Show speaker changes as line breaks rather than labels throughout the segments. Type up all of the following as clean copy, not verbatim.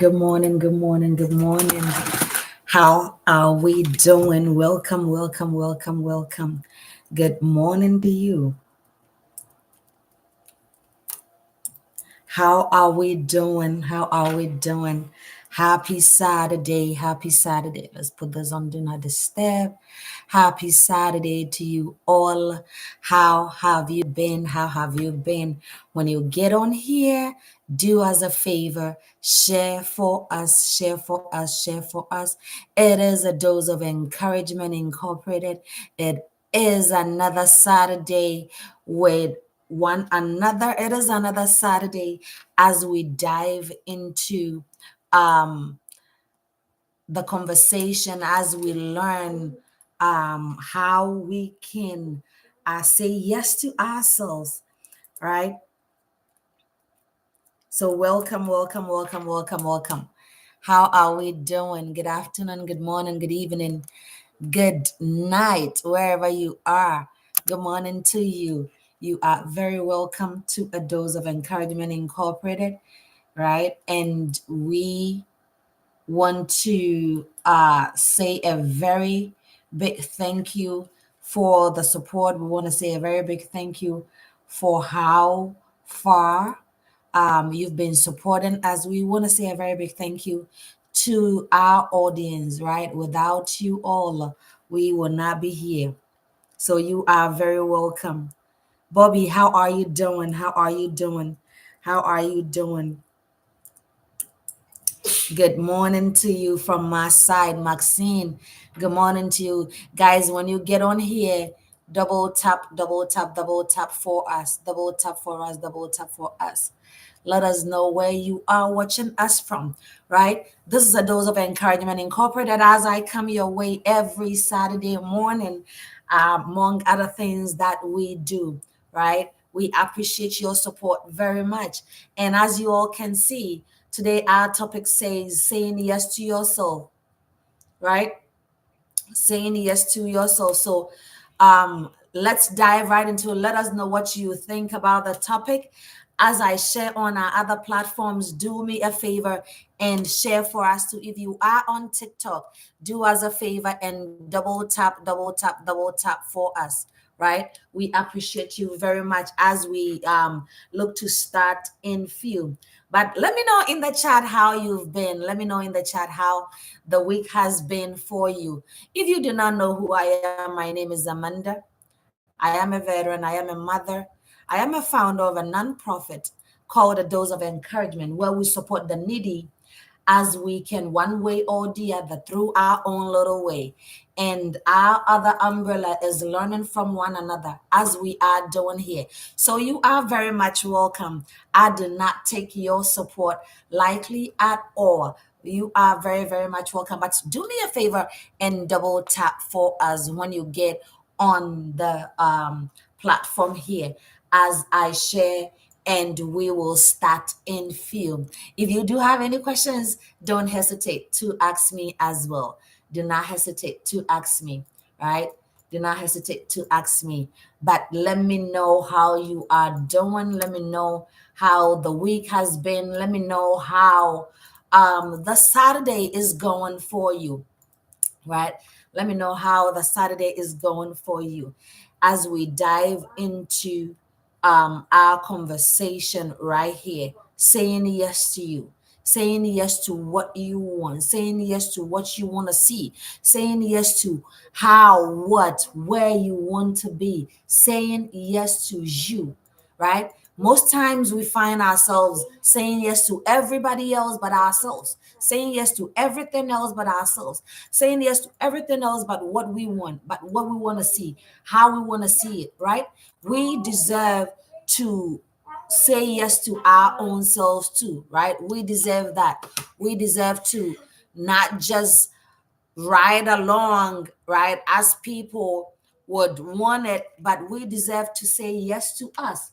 Good morning, good morning, good morning. How are we doing? Welcome, welcome, welcome, welcome. Good morning to you. How are we doing? How are we doing? Happy Saturday. Happy Saturday. Let's put this on Do Not Disturb. Happy Saturday to you all. How have you been? How have you been? When you get on here, do us a favor. Share for us, share for us, share for us. It is a dose of encouragement incorporated. It is another Saturday with one another. It is another Saturday as we dive into um, the conversation, as we learn how we can say yes to ourselves, right? So, welcome, welcome, welcome, welcome, welcome. How are we doing? Good afternoon, good morning, good evening, good night, wherever you are. Good morning to you. You are very welcome to A Dose of Encouragement Incorporated, right? And we want to say a very big thank you for the support. We want to say a very big thank you for how far you've been supporting us. We want to say a very big thank you to our audience, right? Without you all, we will not be here. So you are very welcome. Bobby, how are you doing? How are you doing? How are you doing? Good morning to you from my side, Maxine. Good morning to you. Guys, when you get on here, double tap, double tap, double tap for us. Double tap for us, double tap for us. Let us know where you are watching us from, right? This is A Dose of Encouragement Incorporated as I come your way every Saturday morning, among other things that we do, right? We appreciate your support very much. And as you all can see, today our topic says saying yes to yourself, right? Saying yes to yourself. So let's dive right into it. Let us know what you think about the topic. As I share on our other platforms, do me a favor and share for us too. If you are on TikTok, do us a favor and double tap, double tap, double tap for us, right? We appreciate you very much as we look to start in few. But let me know in the chat how you've been. Let me know in the chat how the week has been for you. If you do not know who I am, my name is Amanda. I am a veteran, I am a mother, I am a founder of a nonprofit called A Dose of Encouragement, where we support the needy as we can, one way or the other, through our own little way. And our other umbrella is learning from one another as we are doing here. So you are very much welcome. I do not take your support lightly at all. You are very, very much welcome. But do me a favor and double tap for us when you get on the platform here as I share, and we will start in few. If you do have any questions, don't hesitate to ask me as well. Do not hesitate to ask me, right? Do not hesitate to ask me. But let me know how you are doing. Let me know how the week has been. Let me know how the Saturday is going for you, right? Let me know how the Saturday is going for you as we dive into our conversation right here, saying yes to you, saying yes to what you want, saying yes to what you want to see, saying yes to how, what, where you want to be, saying yes to you, right? Most times we find ourselves saying yes to everybody else but ourselves, saying yes to everything else but ourselves, saying yes to everything else but what we want, but what we want to see, how we want to see it, right? We deserve to say yes to our own selves too, right? We deserve that. We deserve to not just ride along, right, as people would want it, but we deserve to say yes to us.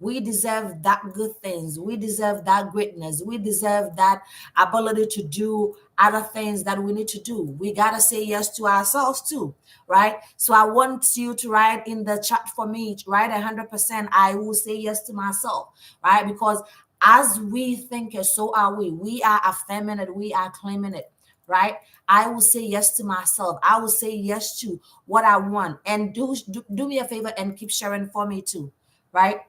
We deserve that good things. We deserve that greatness. We deserve that ability to do other things that we need to do. We got to say yes to ourselves too, right? So I want you to write in the chat for me, write 100%. I will say yes to myself, right? Because As we think it, so are we. We are affirming it, we are claiming it, right? I will say yes to myself. I will say yes to what I want. And do me a favor and keep sharing for me too, right?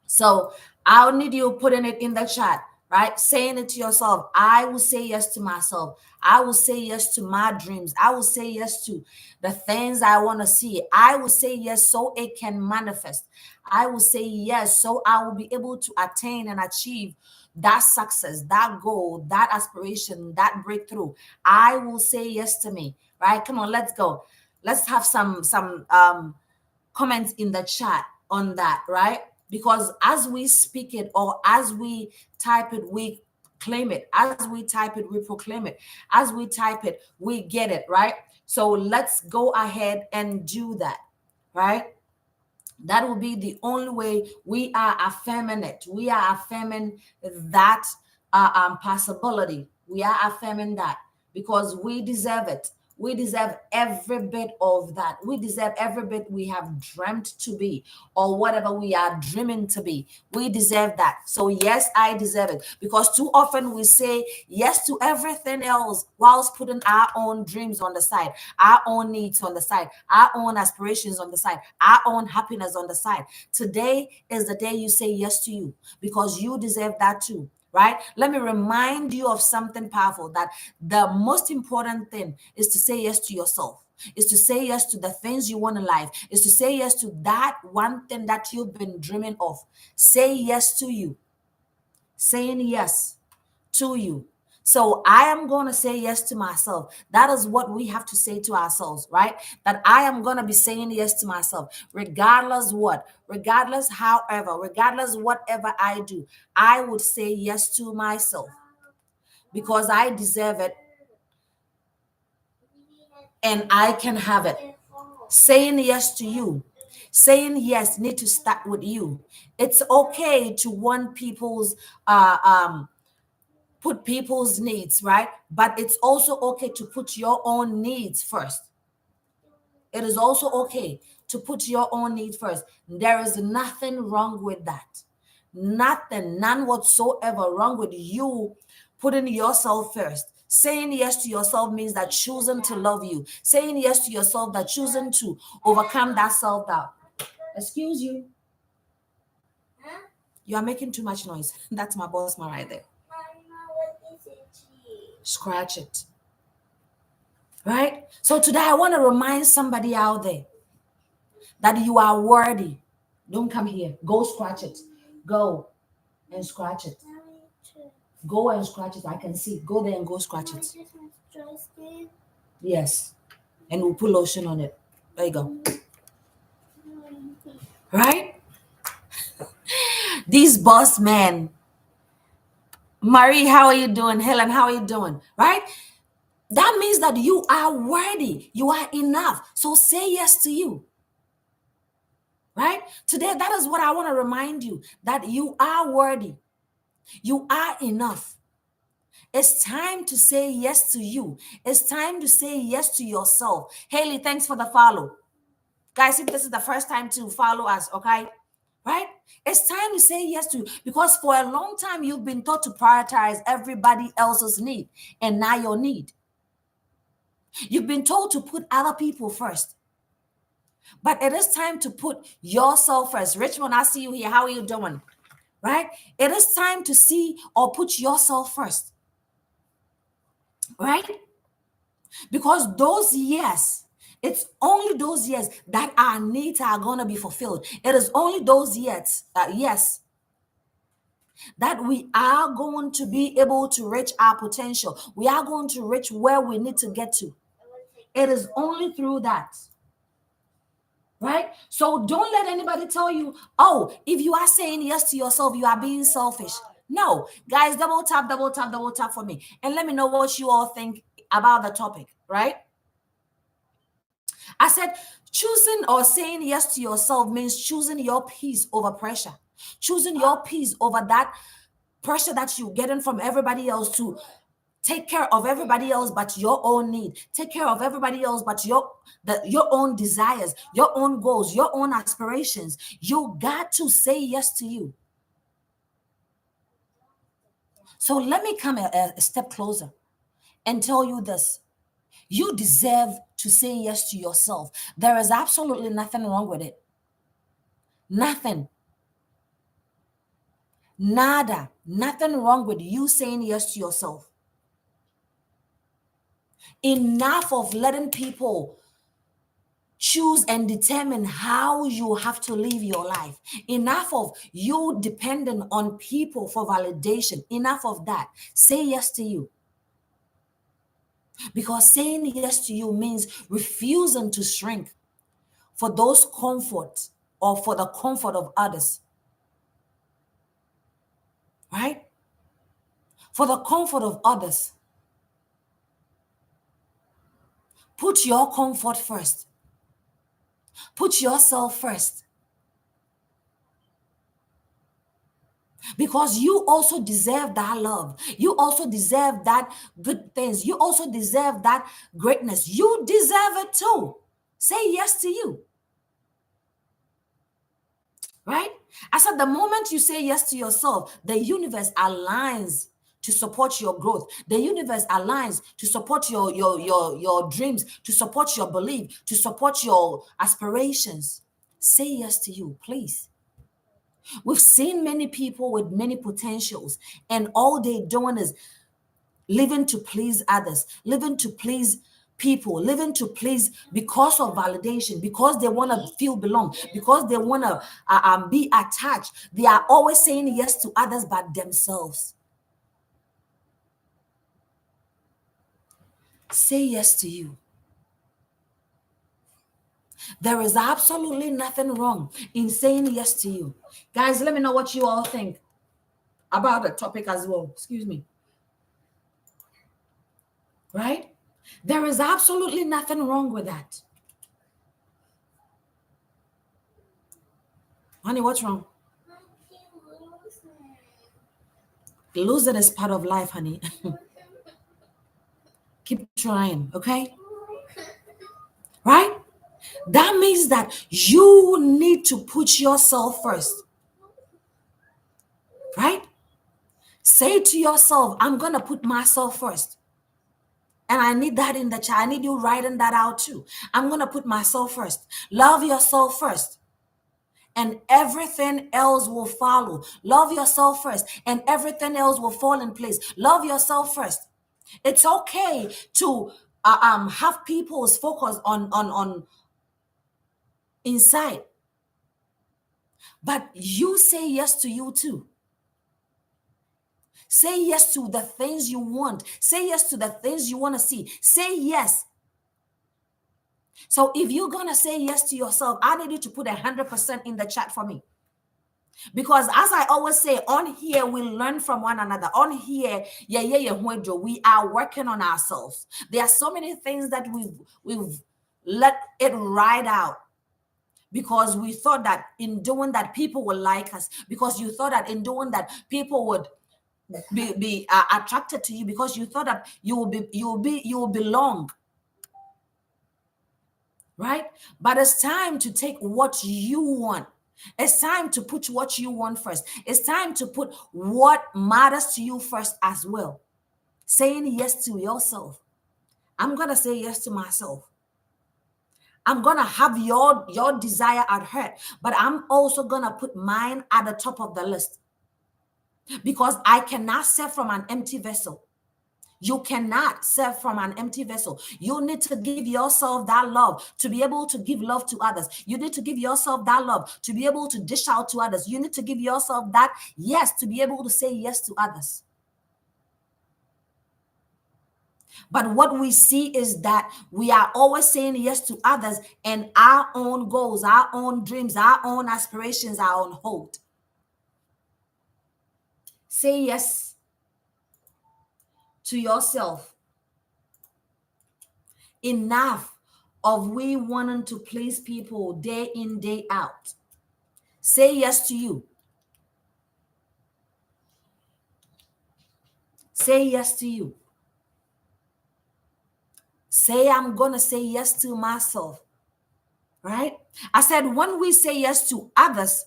So I'll need you putting it in the chat, right? Saying it to yourself. I will say yes to myself. I will say yes to my dreams. I will say yes to the things I want to see. I will say yes so it can manifest. I will say yes so I will be able to attain and achieve that success, that goal, that aspiration, that breakthrough. I will say yes to me, right? Come on, let's go. Let's have some comments in the chat on that, right? Because as we speak it or as we type it, we claim it. As we type it, we proclaim it. As we type it, we get it, right? So let's go ahead and do that, right? That will be the only way we are affirming it. We are affirming that possibility. We are affirming that because we deserve it. We deserve every bit of that. We deserve every bit we have dreamt to be or whatever we are dreaming to be. We deserve that. So, yes, I deserve it because too often we say yes to everything else whilst putting our own dreams on the side, our own needs on the side, our own aspirations on the side, our own happiness on the side. Today is the day you say yes to you because you deserve that too, right? Let me remind you of something powerful, that the most important thing is to say yes to yourself, is to say yes to the things you want in life, is to say yes to that one thing that you've been dreaming of. Say yes to you. Saying yes to you. So I am going to say yes to myself. That is what we have to say to ourselves, right? That I am going to be saying yes to myself, regardless what, regardless however, regardless whatever I do, I would say yes to myself because I deserve it and I can have it. Saying yes to you. Saying yes need to start with you. It's okay to want people's put people's needs, right? But it's also okay to put your own needs first. It is also okay to put your own needs first. There is nothing wrong with that. Nothing, none whatsoever wrong with you putting yourself first. Saying yes to yourself means that choosing to love you. Saying yes to yourself, that choosing to overcome that self-doubt. Excuse you. You are making too much noise. That's my boss man right there. Scratch it. Right? So today I want to remind somebody out there that you are worthy. Don't come here. Go scratch it. Go and scratch it. Go and scratch it. I can see. Go there and go scratch it. Yes. And we'll put lotion on it. There you go. Right? These boss men. Marie, how are you doing? Helen, how are you doing? Right? That means that you are worthy. You are enough. So say yes to you. Right? Today, that is what I want to remind you, that you are worthy. You are enough. It's time to say yes to you. It's time to say yes to yourself. Haley, thanks for the follow. Guys, if this is the first time to follow us, okay? Right? It's time to say yes to, because for a long time you've been taught to prioritize everybody else's need and not your need. You've been told to put other people first. But it is time to put yourself first. Richmond, I see you here. How are you doing? Right? It is time to see or put yourself first. Right? Because those yes, it's only those yes that our needs are going to be fulfilled. It is only those yes, yes, that we are going to be able to reach our potential. We are going to reach where we need to get to. It is only through that. Right? So don't let anybody tell you, oh, if you are saying yes to yourself, you are being selfish. No, guys, double tap for me. And let me know what you all think about the topic, right? I said, choosing or saying yes to yourself means choosing your peace over pressure, choosing your peace over that pressure that you're getting from everybody else to take care of everybody else but your own need. Take care of everybody else but your own desires, your own goals, your own aspirations. You got to say yes to you. So let me come a step closer and tell you this. You deserve to say yes to yourself. There is absolutely nothing wrong with it. Nothing. Nada. Nothing wrong with you saying yes to yourself. Enough of letting people choose and determine how you have to live your life. Enough of you depending on people for validation. Enough of that. Say yes to you. Because saying yes to you means refusing to shrink for those comforts or for the comfort of others. Right? For the comfort of others. Put your comfort first. Put yourself first. Because you also deserve that love. You also deserve that good things. You also deserve that greatness. You deserve it too. Say yes to you. Right? I said the moment you say yes to yourself, the universe aligns to support your growth. The universe aligns to support your dreams, to support your belief, to support your aspirations. Say yes to you, please. We've seen many people with many potentials, and all they doing is living to please others, living to please people, living to please because of validation, because they want to feel belong, because they want to be attached. They are always saying yes to others but themselves. Say yes to you. There is absolutely nothing wrong in saying yes to you. Guys, let me know what you all think about the topic as well. Excuse me. Right? There is absolutely nothing wrong with that. Honey, what's wrong? Losing is part of life, honey. Keep trying, okay? Right? That means that you need to put yourself first. Right? Say to yourself, I'm going to put myself first. And I need that in the chat. I need you writing that out too. I'm going to put myself first. Love yourself first. And everything else will follow. Love yourself first. And everything else will fall in place. Love yourself first. It's okay to have people's focus on inside. But you say yes to you too. Say yes to the things you want. Say yes to the things you want to see. Say yes. So if you're going to say yes to yourself, I need you to put 100% in the chat for me. Because as I always say, on here, we learn from one another. On here, we are working on ourselves. There are so many things that we've let it ride out because we thought that in doing that, people will like us. Because you thought that in doing that, people would be attracted to you, because you thought that you will belong, right? But it's time to take what you want. It's time to put what you want first. It's time to put what matters to you first as well. Saying yes to yourself. I'm gonna say yes to myself. I'm gonna have your desire at heart, but I'm also gonna put mine at the top of the list, because I cannot serve from an empty vessel. You cannot serve from an empty vessel. You need to give yourself that love to be able to give love to others. You need to give yourself that love to be able to dish out to others. You need to give yourself that yes to be able to say yes to others. But what we see is that we are always saying yes to others, and our own goals, our own dreams, our own aspirations are on hold. Say yes to yourself. Enough of we wanting to please people day in, day out. Say yes to you. Say yes to you. Say, I'm going to say yes to myself. Right? I said, when we say yes to others,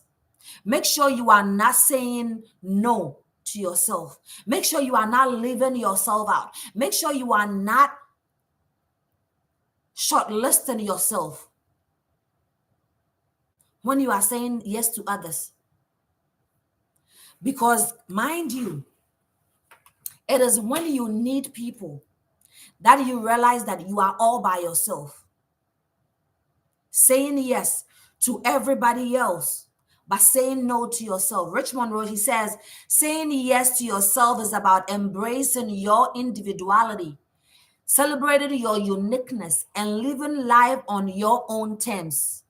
make sure you are not saying no to yourself. Make sure you are not leaving yourself out. Make sure you are not shortlisting yourself when you are saying yes to others. Because, mind you, it is when you need people that you realize that you are all by yourself. Saying yes to everybody else, but saying no to yourself. Richmond Road, he says, saying yes to yourself is about embracing your individuality, celebrating your uniqueness, and living life on your own terms.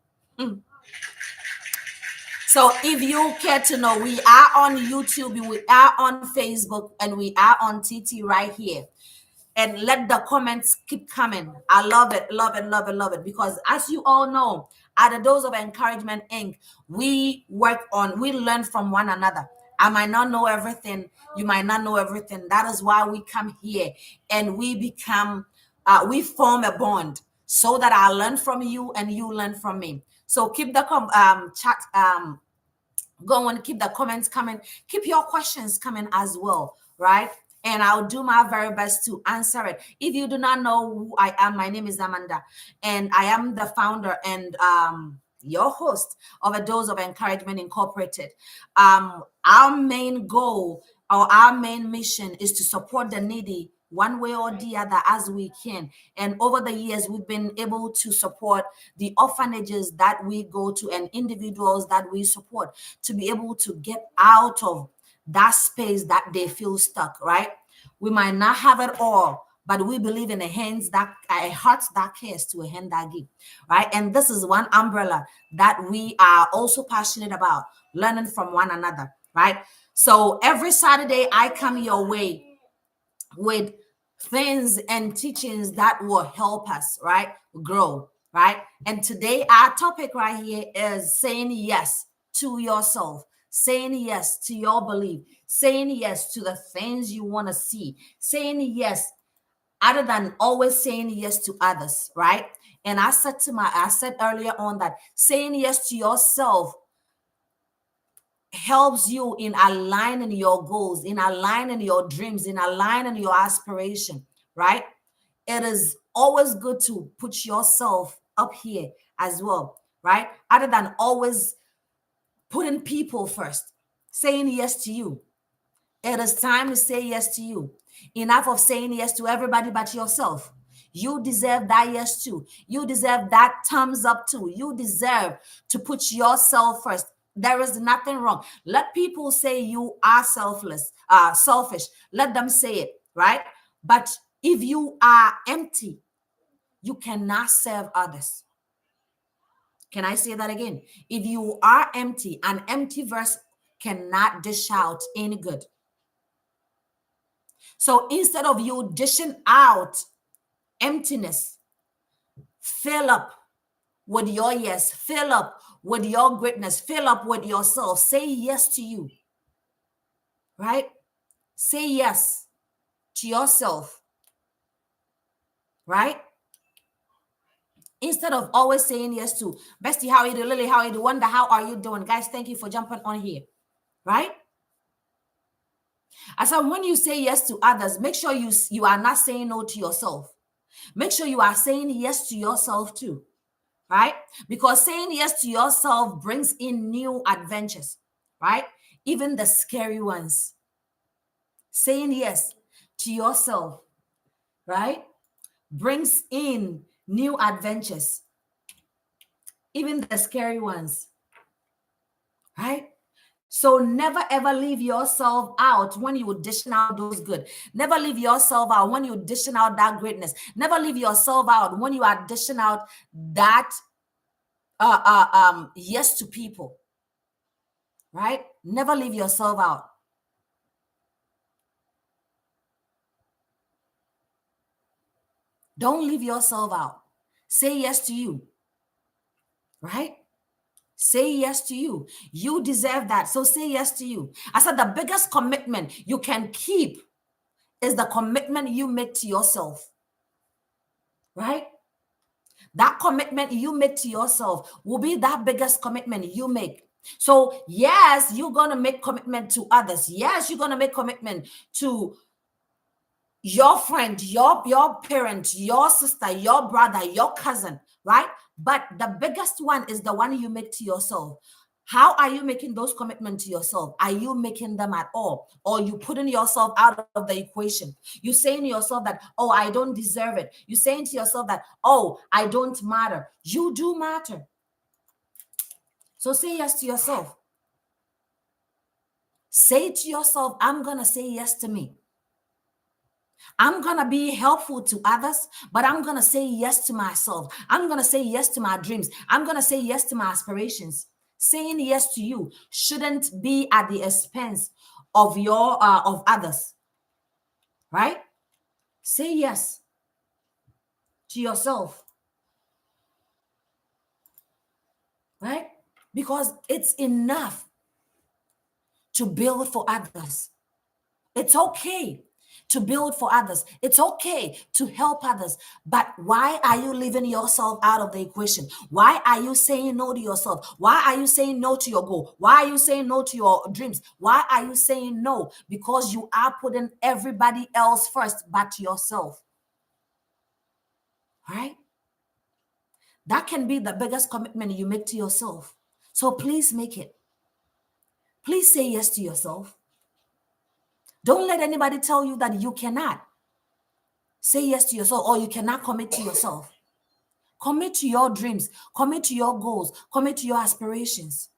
So if you care to know, we are on YouTube, we are on Facebook, and we are on TT right here. And let the comments keep coming. I love it, love it, love it, love it. Because as you all know, at the Dose of Encouragement Inc., we learn from one another. I might not know everything. You might not know everything. That is why we come here and we form a bond so that I learn from you and you learn from me. So keep the chat going, keep the comments coming, keep your questions coming as well, right? And I'll do my very best to answer it. If you do not know who I am, my name is Amanda, and I am the founder and your host of A Dose of Encouragement Incorporated. Our main goal or our main mission is to support the needy one way or the other as we can. And over the years, we've been able to support the orphanages that we go to and individuals that we support to be able to get out of that space that they feel stuck, right? We might not have it all, but we believe in a heart that cares to a hand that gives, right? And this is one umbrella that we are also passionate about, learning from one another, right? So every Saturday, I come your way with things and teachings that will help us, right, grow, right? And today, our topic right here is saying yes to yourself, saying yes to your belief, saying yes to the things you want to see, saying yes other than always saying yes to others, right? And I said earlier on that saying yes to yourself helps you in aligning your goals, in aligning your dreams, in aligning your aspiration, right? It is always good to put yourself up here as well, right? Other than always putting people first, saying yes to you. It is time to say yes to you. Enough of saying yes to everybody but yourself. You deserve that yes too. You deserve that thumbs up too. You deserve to put yourself first. There is nothing wrong. Let people say you are selfish. Let them say it, right? But if you are empty, you cannot serve others. Can I say that again? If you are empty, an empty verse cannot dish out any good. So instead of you dishing out emptiness, fill up with your yes, fill up with your greatness, fill up with yourself. Say yes to you, right? Say yes to yourself, right? Instead of always saying yes to Bestie, how are you doing? Lily, how are you doing? Wonder, how are you doing? Guys, thank you for jumping on here, right? I said, when you say yes to others, make sure you are not saying no to yourself. Make sure you are saying yes to yourself too, right? Because saying yes to yourself brings in new adventures, right? Even the scary ones. Saying yes to yourself, right, brings in new adventures, even the scary ones, right? So never ever leave yourself out when you're dishing out those good. Never leave yourself out when you're dishing out that greatness. Never leave yourself out when you are dishing out that yes to people, right? Never leave yourself out. Don't leave yourself out. Say yes to you, right? Say yes to you. You deserve that. So say yes to you. I said the biggest commitment you can keep is the commitment you make to yourself, right? That commitment you make to yourself will be that biggest commitment you make. So yes, you're going to make commitment to others. Yes, you're going to make commitment to your friend, your parent, your sister, your brother, your cousin, right? But the biggest one is the one you make to yourself. How are you making those commitments to yourself? Are you making them at all? Or you putting yourself out of the equation? You saying to yourself that, oh, I don't deserve it. You saying to yourself that, oh, I don't matter. You do matter. So say yes to yourself. Say to yourself, I'm going to say yes to me. I'm going to be helpful to others, but I'm going to say yes to myself. I'm going to say yes to my dreams. I'm going to say yes to my aspirations. Saying yes to you shouldn't be at the expense of of others, right? Say yes to yourself, right? Because it's enough to build for others. It's okay to build for others. It's okay to help others. But why are you leaving yourself out of the equation? Why are you saying no to yourself? Why are you saying no to your goal? Why are you saying no to your dreams? Why are you saying no? Because you are putting everybody else first but yourself. Right? That can be the biggest commitment you make to yourself. So please make it. Please say yes to yourself. Don't let anybody tell you that you cannot. Say yes to yourself or you cannot commit to yourself. Commit to your dreams, commit to your goals, commit to your aspirations,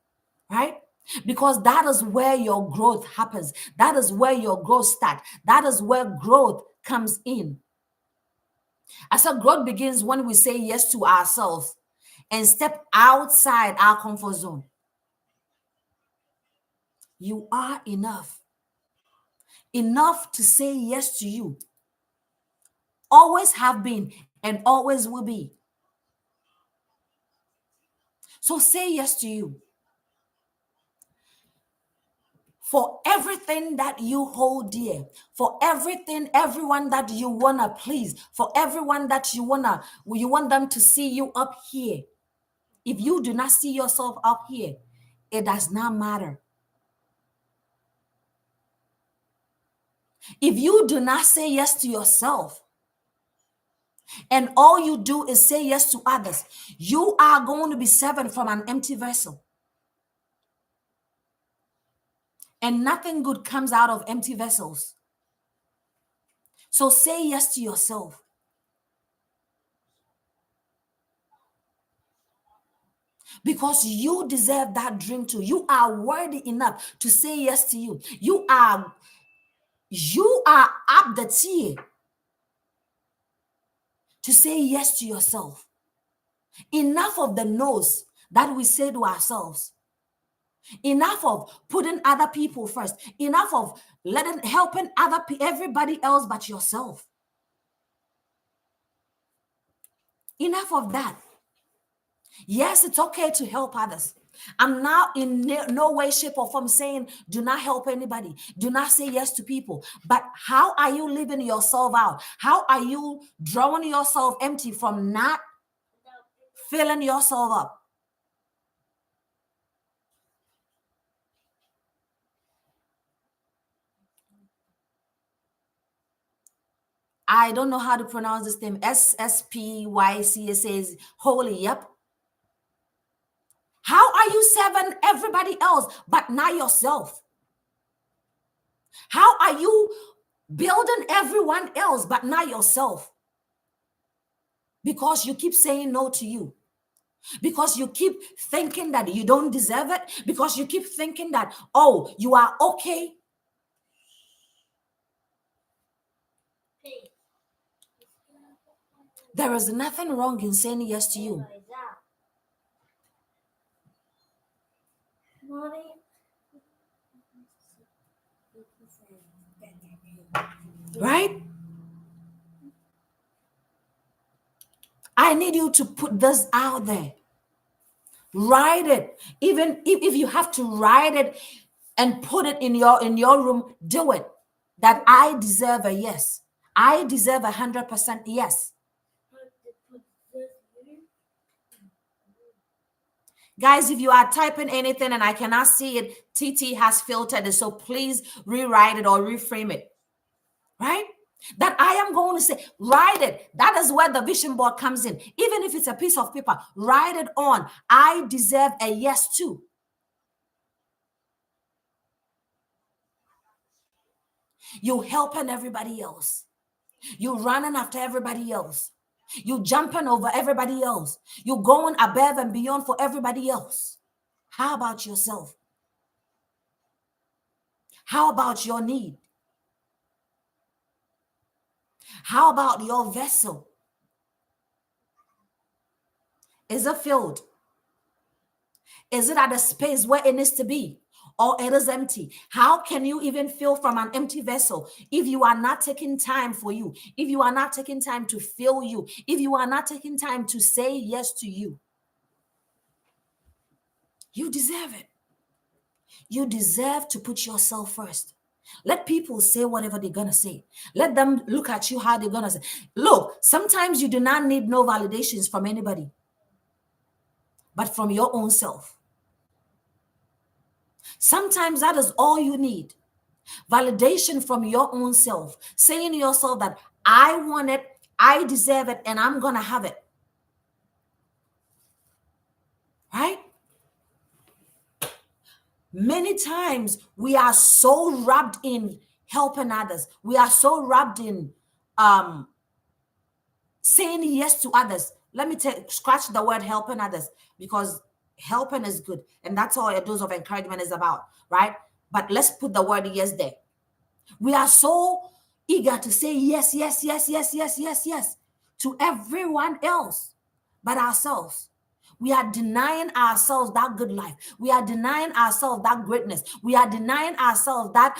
right? Because that is where your growth happens. That is where your growth starts. That is where growth comes in. I said growth begins when we say yes to ourselves and step outside our comfort zone. You are enough. Enough to say yes to you. Always have been and always will be. So say yes to you. For everything that you hold dear, for everything, everyone that you wanna please, for everyone that you want them to see you up here. If you do not see yourself up here, it does not matter. If you do not say yes to yourself, and all you do is say yes to others, you are going to be serving from an empty vessel. And nothing good comes out of empty vessels. So say yes to yourself. Because you deserve that dream too. You are worthy enough to say yes to you. You are up the tier to say yes to yourself. Enough of the no's that we say to ourselves. Enough of putting other people first. Enough of helping everybody else but yourself. Enough of that. Yes, it's okay to help others. I'm now in no way, shape, or form saying do not help anybody. Do not say yes to people. But how are you living yourself out? How are you drawing yourself empty from not filling yourself up? I don't know how to pronounce this name. SSPYC says holy. Yep. How are you serving everybody else but not yourself? How are you building everyone else but not yourself? Because you keep saying no to you. Because you keep thinking that you don't deserve it. Because you keep thinking that, oh, you are okay. There is nothing wrong in saying yes to you. Right? I need you to put this out there. Write it. Even if you have to write it and put it in your room, do it. That I deserve a yes. I deserve 100% yes. Guys, if you are typing anything and I cannot see it, TT has filtered it. So please rewrite it or reframe it. Right? That I am going to say, write it. That is where the vision board comes in. Even if it's a piece of paper, write it on. I deserve a yes too. You helping everybody else. You running after everybody else. You jumping over everybody else. You going above and beyond for everybody else. How about yourself? How about your need? How about your vessel? Is it filled? Is it at a space where it needs to be? Or it is empty? How can you even fill from an empty vessel if you are not taking time for you? If you are not taking time to fill you? If you are not taking time to say yes to you? You deserve it. You deserve to put yourself first. Let people say whatever they're going to say. Let them look at you how they're going to say. Look, sometimes you do not need no validations from anybody, but from your own self. Sometimes that is all you need. Validation from your own self. Saying to yourself that I want it, I deserve it, and I'm going to have it. Right? Many times we are so wrapped in helping others. We are so wrapped in saying yes to others. Let me scratch the word helping others, because helping is good. And that's all a dose of encouragement is about, right? But let's put the word yes there. We are so eager to say yes, yes, yes, yes, yes, yes, yes to everyone else but ourselves. We are denying ourselves that good life. We are denying ourselves that greatness. We are denying ourselves that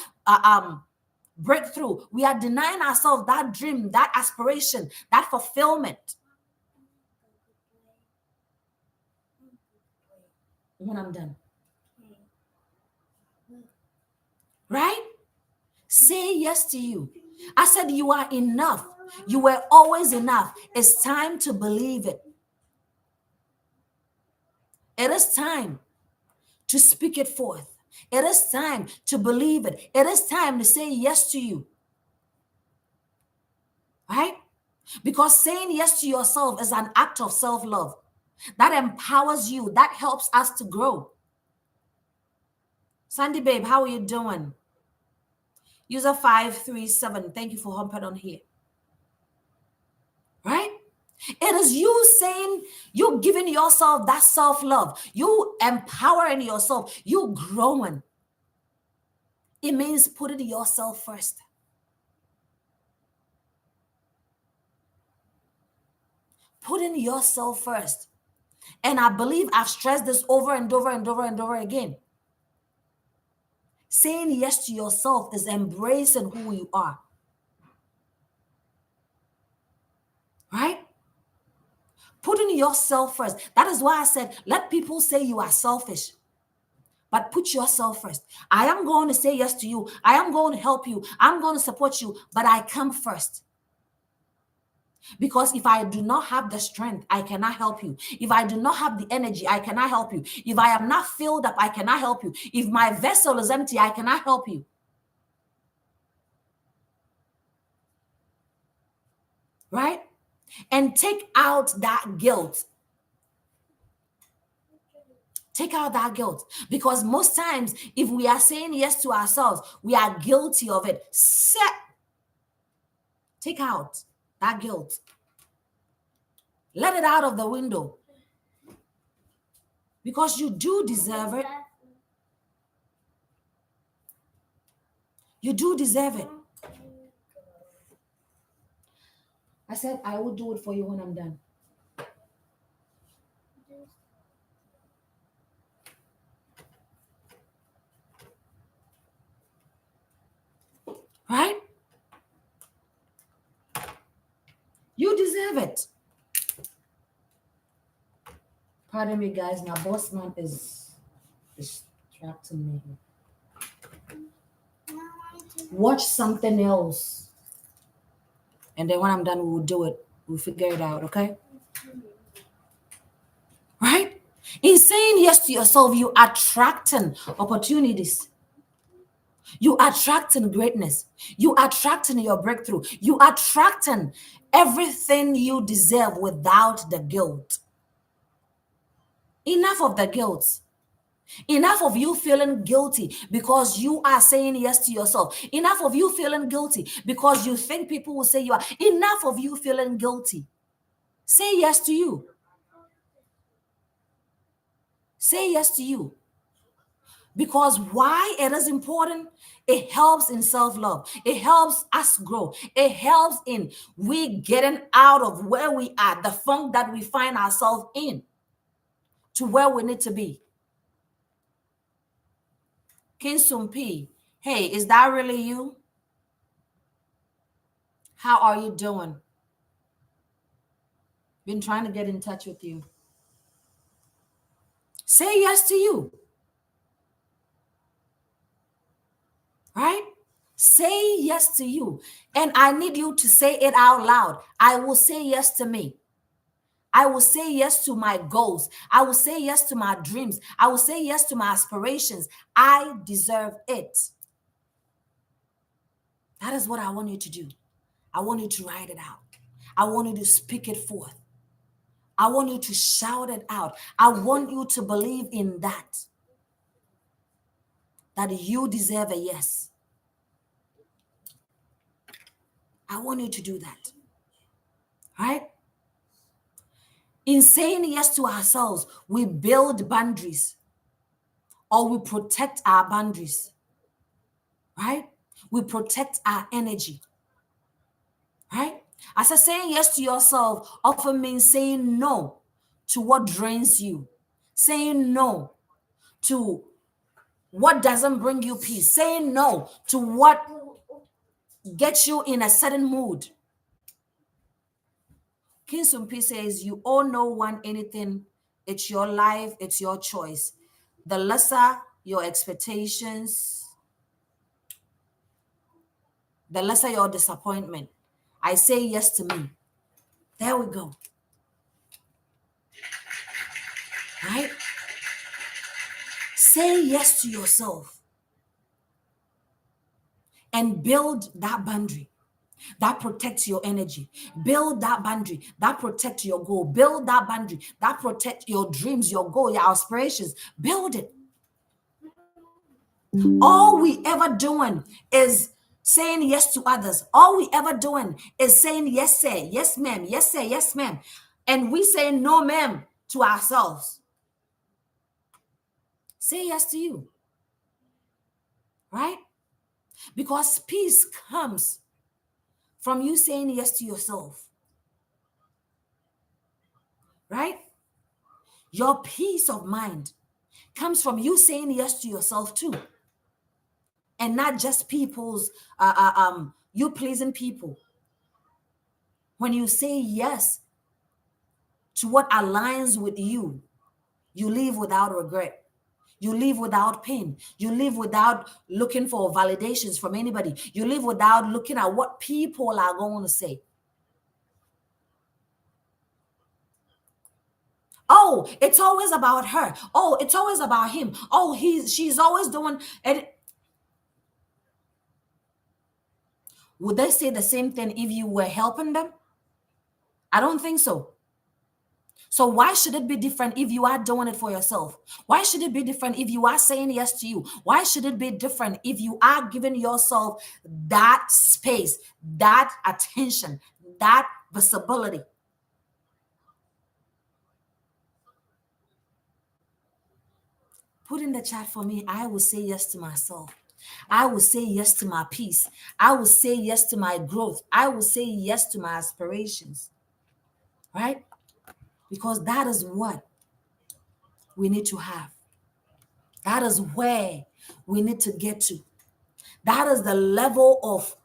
breakthrough. We are denying ourselves that dream, that aspiration, that fulfillment. When I'm done. Right? Say yes to you. I said you are enough. You were always enough. It's time to believe it. It is time to speak it forth. It is time to believe it. It is time to say yes to you. Right? Because saying yes to yourself is an act of self-love that empowers you, that helps us to grow. Sandy babe, how are you doing? User 537, thank you for hopping on here. Right? It is you saying, you giving yourself that self-love, you empowering yourself, you growing. It means putting yourself first. Putting yourself first. And I believe I've stressed this over and over and over and over again. Saying yes to yourself is embracing who you are. Right? Putting yourself first. That is why I said, let people say you are selfish, but put yourself first. I am going to say yes to you. I am going to help you. I'm going to support you, but I come first. Because if I do not have the strength, I cannot help you. If I do not have the energy, I cannot help you. If I am not filled up, I cannot help you. If my vessel is empty, I cannot help you. Right? And take out that guilt. Take out that guilt. Because most times, if we are saying yes to ourselves, we are guilty of it. Take out that guilt. Let it out of the window. Because you do deserve it. You do deserve it. I said I will do it for you when I'm done. Right? You deserve it. Pardon me, guys. My boss man is distracting me. Watch something else. And then when I'm done, we will do it. We'll figure it out, okay? Right? In saying yes to yourself, you attracting opportunities. You attracting greatness. You attracting your breakthrough. You attracting everything you deserve without the guilt. Enough of the guilt. Enough of you feeling guilty because you are saying yes to yourself. Enough of you feeling guilty because you think people will say you are. Enough of you feeling guilty. Say yes to you. Say yes to you. Because why it is important? It helps in self-love. It helps us grow. It helps in we getting out of where we are, the funk that we find ourselves in, to where we need to be. King Sumpi, hey, is that really you? How are you doing? Been trying to get in touch with you. Say yes to you. Right? Say yes to you. And I need you to say it out loud. I will say yes to me. I will say yes to my goals. I will say yes to my dreams. I will say yes to my aspirations. I deserve it. That is what I want you to do. I want you to write it out. I want you to speak it forth. I want you to shout it out. I want you to believe in that you deserve a yes. I want you to do that. Right? In saying yes to ourselves, we build boundaries or we protect our boundaries. Right? We protect our energy. Right? As I saying yes to yourself often means saying no to what drains you, saying no to what doesn't bring you peace, saying no to what gets you in a certain mood. King Sumpi says, you all know want anything. It's your life, it's your choice. The lesser your expectations, the lesser your disappointment. I say yes to me. There we go. Right? Say yes to yourself and build that boundary that protects your energy. Build that boundary that protects your goal. Build that boundary that protects your dreams, your goal, your aspirations. Build it. All we ever doing is saying yes to others. All we ever doing is saying yes, sir, yes, ma'am, yes, sir, yes, ma'am. And we say no, ma'am, to ourselves. Say yes to you, right? Because peace comes from you saying yes to yourself, right? Your peace of mind comes from you saying yes to yourself too, and not just people's you pleasing people. When you say yes to what aligns with you, you live without regret. You live without pain. You live without looking for validations from anybody. You live without looking at what people are going to say. Oh, it's always about her. Oh, it's always about him. Oh, she's always doing and would they say the same thing if you were helping them? I don't think so. So why should it be different if you are doing it for yourself? Why should it be different if you are saying yes to you? Why should it be different if you are giving yourself that space, that attention, that visibility? Put in the chat for me. I will say yes to myself. I will say yes to my peace. I will say yes to my growth. I will say yes to my aspirations. Right? Because that is what we need to have. That is where we need to get to. That is the level of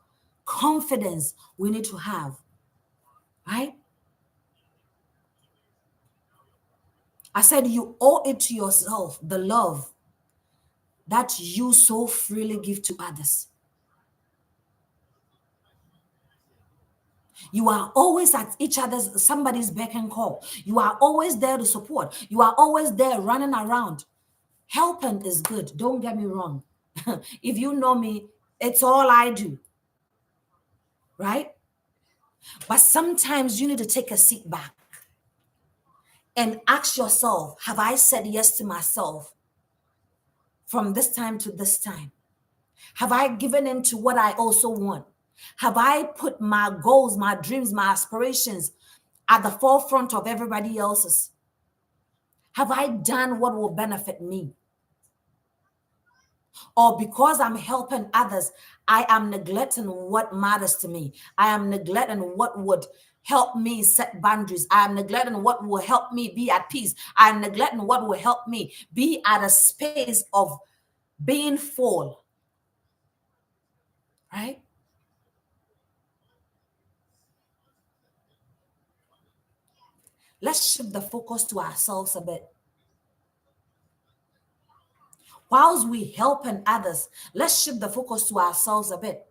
confidence we need to have. Right? I said you owe it to yourself, the love that you so freely give to others. You are always at each other's, somebody's beck and call. You are always there to support. You are always there running around. Helping is good. Don't get me wrong. If you know me, it's all I do, right? But sometimes you need to take a seat back and ask yourself, have I said yes to myself from this time to this time? Have I given in to what I also want? Have I put my goals, my dreams, my aspirations at the forefront of everybody else's? Have I done what will benefit me? Or because I'm helping others, I am neglecting what matters to me. I am neglecting what would help me set boundaries. I am neglecting what will help me be at peace. I am neglecting what will help me be at a space of being full, right? Let's shift the focus to ourselves a bit. Whilst we helping others, let's shift the focus to ourselves a bit.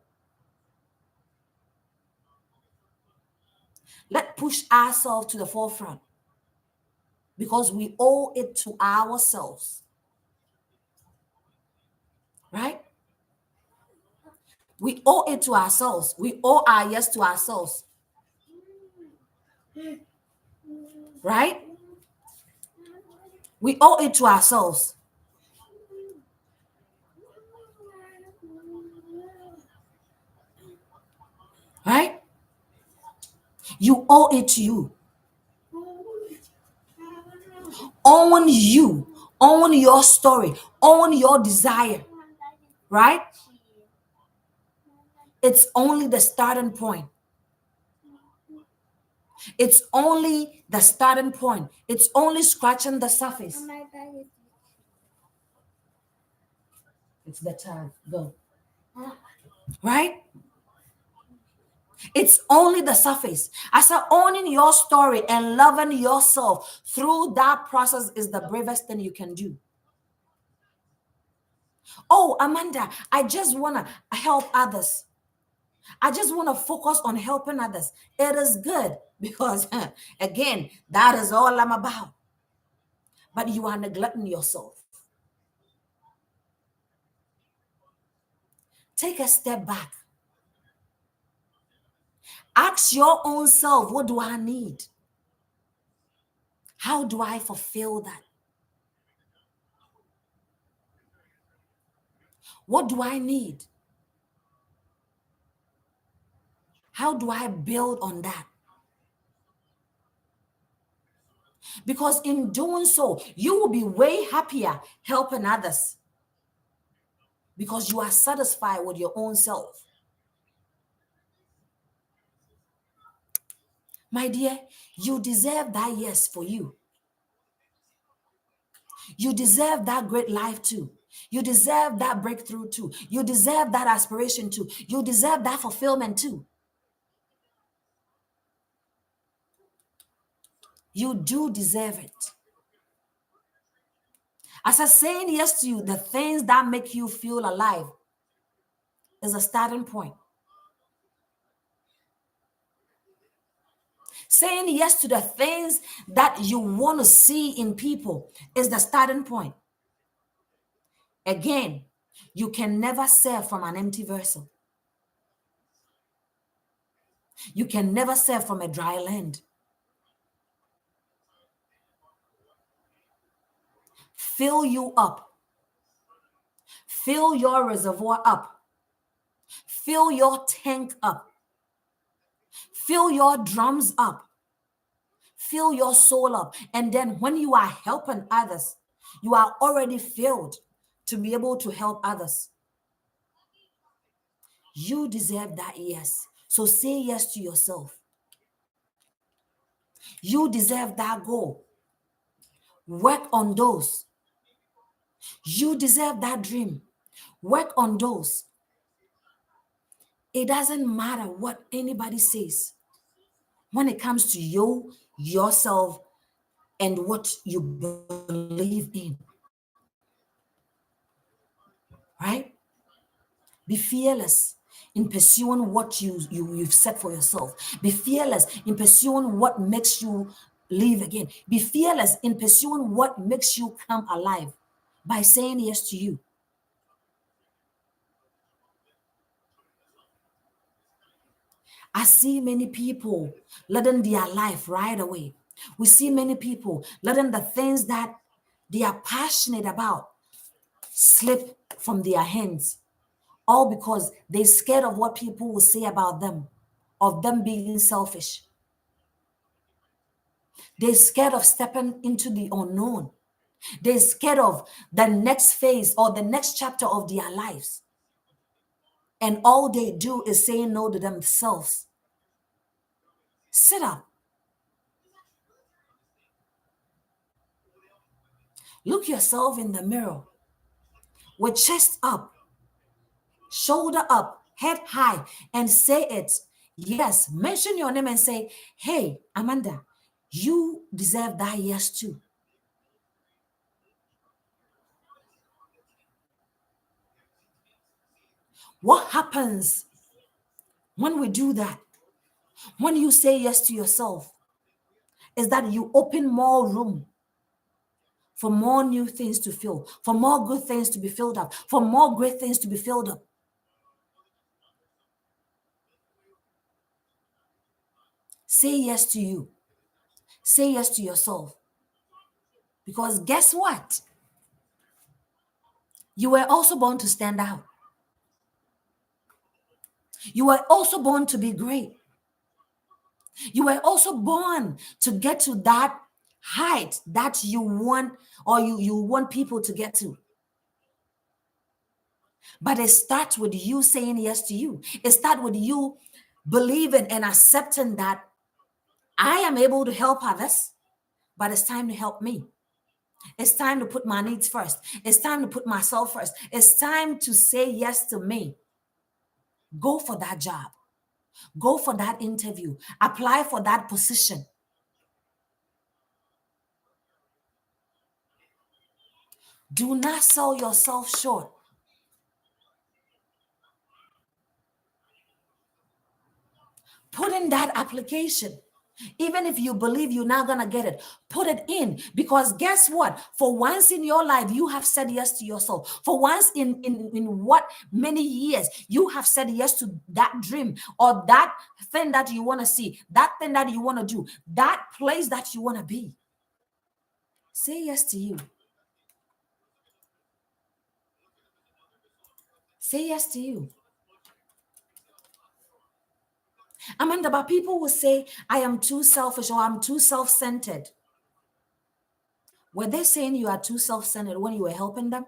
Let's push ourselves to the forefront because we owe it to ourselves, right? We owe it to ourselves. We owe our yes to ourselves, right? We owe it to ourselves, right? You owe it to you. Own you, own your story, own your desire, right? It's only the starting point. It's only the starting point. It's only scratching the surface. It's the time. Go. Right? It's only the surface. I said, owning your story and loving yourself through that process is the bravest thing you can do. Oh, Amanda, I just want to help others. I just want to focus on helping others. It is good because, again, that is all I'm about. But you are neglecting yourself. Take a step back. Ask your own self, what do I need? How do I fulfill that? What do I need? How do I build on that? Because in doing so, you will be way happier helping others because you are satisfied with your own self. My dear, you deserve that yes for you. You deserve that great life too. You deserve that breakthrough too. You deserve that aspiration too. You deserve that fulfillment too. You do deserve it. As I saying yes to you, the things that make you feel alive is a starting point. Saying yes to the things that you want to see in people is the starting point. Again, you can never serve from an empty vessel. You can never serve from a dry land. Fill you up. Fill your reservoir up. Fill your tank up. Fill your drums up. Fill your soul up. And then when you are helping others, you are already filled to be able to help others. You deserve that yes. So say yes to yourself. You deserve that goal. Work on those. You deserve that dream. Work on those. It doesn't matter what anybody says when it comes to you, yourself, and what you believe in. Right? Be fearless in pursuing what you've set for yourself. Be fearless in pursuing what makes you live again. Be fearless in pursuing what makes you come alive by saying yes to you. I see many people letting their life right away. We see many people letting the things that they are passionate about slip from their hands, all because they're scared of what people will say about them, of them being selfish. They're scared of stepping into the unknown. They're scared of the next phase or the next chapter of their lives. And all they do is say no to themselves. Sit up. Look yourself in the mirror with chest up, shoulder up, head high, and say it. Yes, mention your name and say, hey, Amanda, you deserve that yes too. What happens when we do that? When you say yes to yourself, is that you open more room for more new things to fill, for more good things to be filled up, for more great things to be filled up. Say yes to you. Say yes to yourself. Because guess what? You were also born to stand out. You were also born to be great. You were also born to get to that height that you want, or you want people to get to. But it starts with you saying yes to you. It starts with you believing and accepting that I am able to help others, but it's time to help me. It's time to put my needs first. It's time to put myself first. It's time to say yes to me. Go for that job. Go for that interview. Apply for that position. Do not sell yourself short. Put in that application. Even if you believe you're not going to get it, put it in. Because guess what? For once in your life, you have said yes to yourself. For once in what many years, you have said yes to that dream or that thing that you want to see, that thing that you want to do, that place that you want to be. Say yes to you. Say yes to you. Amanda, but people will say, I am too selfish or I'm too self-centered. Were they saying you are too self-centered when you were helping them?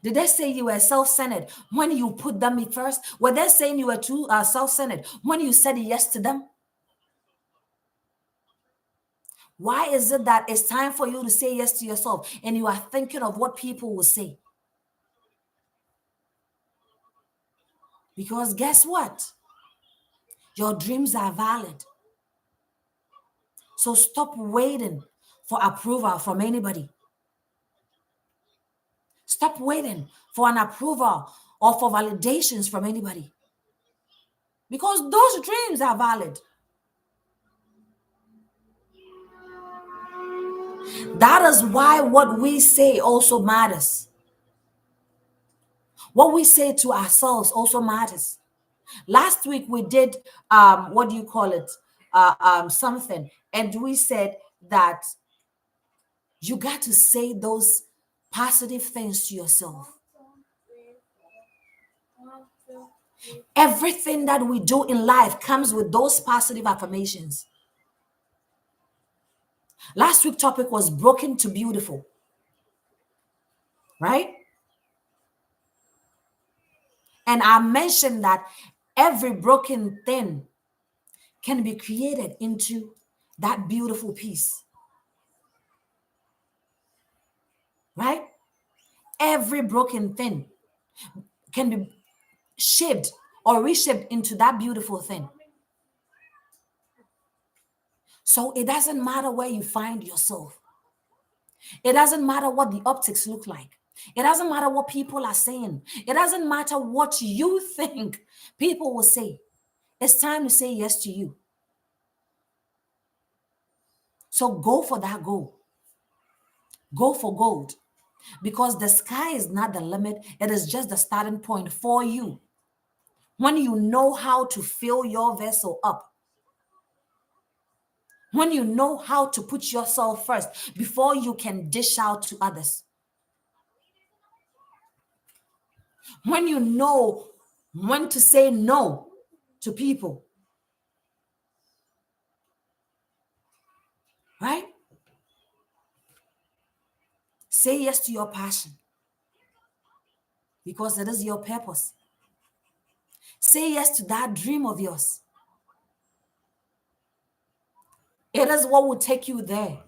Did they say you were self-centered when you put them first? Were they saying you were too self-centered when you said yes to them? Why is it that it's time for you to say yes to yourself and you are thinking of what people will say? Because guess what? Your dreams are valid. So stop waiting for approval from anybody. Stop waiting for an approval or for validations from anybody. Because those dreams are valid. That is why what we say also matters. What we say to ourselves also matters. Last week we did what do you call it? Something, and we said that you got to say those positive things to yourself. Everything that we do in life comes with those positive affirmations. Last week's topic was broken to beautiful, right? And I mentioned that every broken thing can be created into that beautiful piece, right? Every broken thing can be shaped or reshaped into that beautiful thing. So it doesn't matter where you find yourself. It doesn't matter what the optics look like. It doesn't matter what people are saying. It doesn't matter what you think people will say. It's time to say yes to you. So go for that goal. Go for gold. Because the sky is not the limit, it is just the starting point for you. When you know how to fill your vessel up, when you know how to put yourself first before you can dish out to others, when you know when to say no to people, right? Say yes to your passion because it is your purpose. Say yes to that dream of yours. It is what will take you there.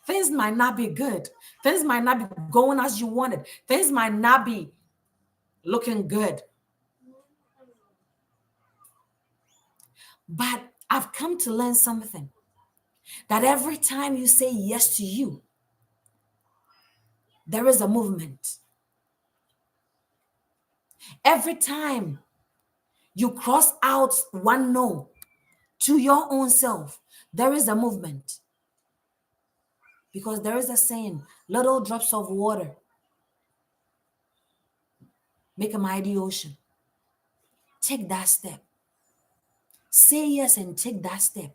Things might not be good. Things might not be going as you wanted. Things might not be looking good. But I've come to learn something that every time you say yes to you, there is a movement. Every time you cross out one no to your own self, there is a movement. Because there is a saying, little drops of water make a mighty ocean. Take that step. Say yes and take that step.